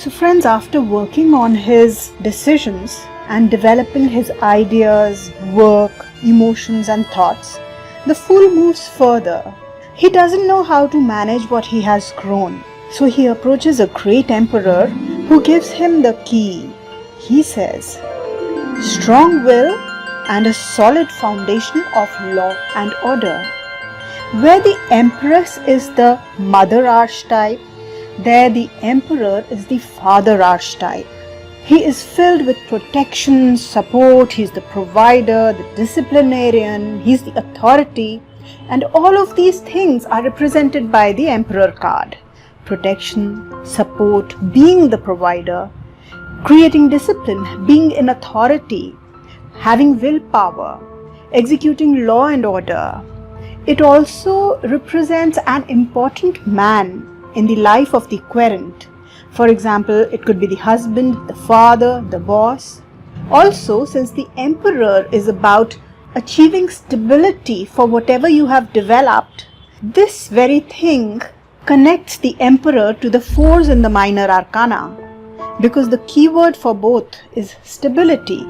So friends, after working on his decisions and developing his ideas, work, emotions and thoughts, the fool moves further. He doesn't know how to manage what he has grown. So he approaches a great emperor who gives him the key. He says, strong will and a solid foundation of law and order. Where the empress is the mother archetype, there the emperor is the father archetype. He is filled with protection, support, he's the provider, the disciplinarian, he's the authority, and all of these things are represented by the emperor card. Protection, support, being the provider, creating discipline, being in authority, having willpower, executing law and order. It also represents an important man in the life of the querent. For example, it could be the husband, the father, the boss. Also, since the emperor is about achieving stability for whatever you have developed, this very thing connects the emperor to the fours in the minor arcana, because the keyword for both is stability.